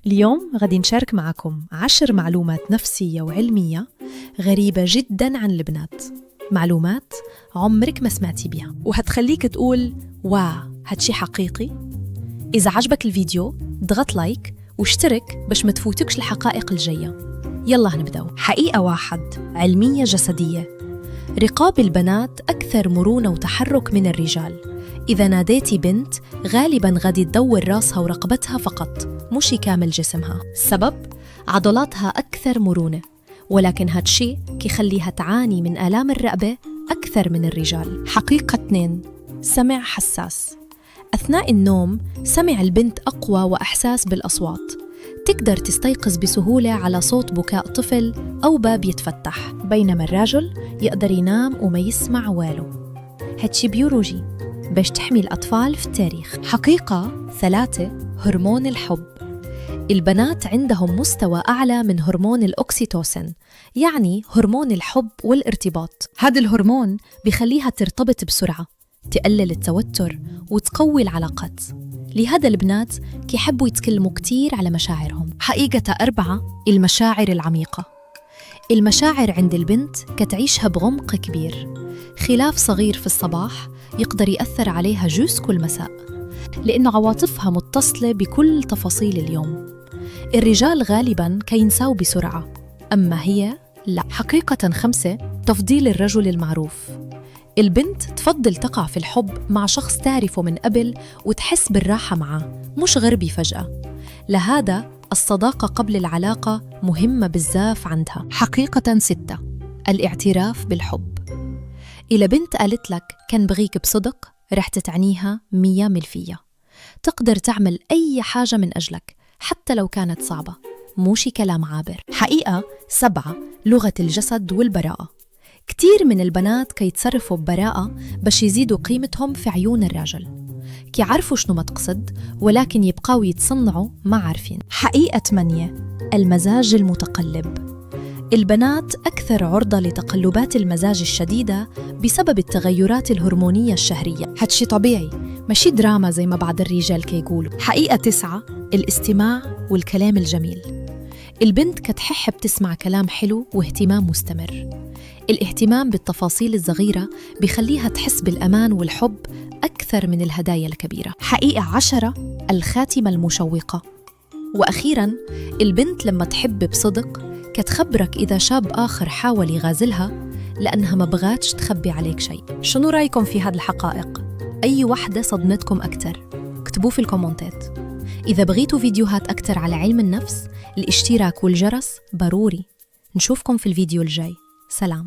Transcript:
اليوم غادي نشارك معكم 10 معلومات نفسية وعلمية غريبة جداً عن البنات. معلومات عمرك ما سمعتي بيها وهتخليك تقول هادشي حقيقي؟ إذا عجبك الفيديو ضغط لايك واشترك باش ما تفوتكش الحقائق الجاية. يلا هنبدأ. حقيقة 1 علمية جسدية: رقاب البنات أكثر مرونة وتحرك من الرجال. إذا ناديتي بنت غالباً غادي تدور راسها ورقبتها فقط، مش كامل جسمها. السبب؟ عضلاتها أكثر مرونة، ولكن هادشي كيخليها تعاني من آلام الرقبة أكثر من الرجال. حقيقة 2 سمع حساس: أثناء النوم سمع البنت أقوى وإحساس بالأصوات، تقدر تستيقظ بسهولة على صوت بكاء طفل أو باب يتفتح، بينما الرجل يقدر ينام وما يسمع واله. هادشي بيولوجي باش تحمي الأطفال في التاريخ. حقيقة 3 هرمون الحب: البنات عندهم مستوى أعلى من هرمون الأكسيتوسين، يعني هرمون الحب والارتباط. هذا الهرمون بيخليها ترتبط بسرعة، تقلل التوتر وتقوي العلاقات. لهذا البنات كيحبوا يتكلموا كتير على مشاعرهم. حقيقة 4 المشاعر العميقة: المشاعر عند البنت كتعيشها بعمق كبير، خلاف صغير في الصباح يقدر يأثر عليها جوسكو المساء، لأنه عواطفها متصلة بكل تفاصيل اليوم. الرجال غالباً كينساو بسرعة، أما هي لا. حقيقة 5 تفضيل الرجل المعروف: البنت تفضل تقع في الحب مع شخص تعرفه من قبل وتحس بالراحة معه، مش غربي فجأة. لهذا الصداقة قبل العلاقة مهمة بزاف عندها. حقيقة 6 الاعتراف بالحب: إذا بنت قالت لك كان بغيك بصدق رح تتعنيها 100%. تقدر تعمل أي حاجة من أجلك حتى لو كانت صعبة، موشي كلام عابر. حقيقة 7 لغة الجسد والبراءة: كتير من البنات كيتصرفوا ببراءة باش يزيدوا قيمتهم في عيون الرجل، كيعرفوا شنو ما تقصد ولكن يبقاو يتصنعوا ما عارفين. حقيقة 8 المزاج المتقلب: البنات أكثر عرضة لتقلبات المزاج الشديدة بسبب التغيرات الهرمونية الشهرية. هادشي طبيعي، ماشي دراما زي ما بعض الرجال كيقولوا. حقيقة 9 الاستماع والكلام الجميل: البنت كتحب تسمع كلام حلو واهتمام مستمر. الاهتمام بالتفاصيل الصغيرة بيخليها تحس بالأمان والحب أكثر من الهدايا الكبيرة. حقيقة 10 الخاتمة المشوقة: وأخيراً البنت لما تحب بصدق كتخبرك إذا شاب آخر حاول يغازلها لأنها ما بغاتش تخبي عليك شيء. شنو رأيكم في هذه الحقائق؟ أي وحدة صدمتكم أكتر؟ اكتبوه في الكومنتات. إذا بغيتوا فيديوهات أكتر على علم النفس، الاشتراك والجرس ضروري. نشوفكم في الفيديو الجاي. سلام.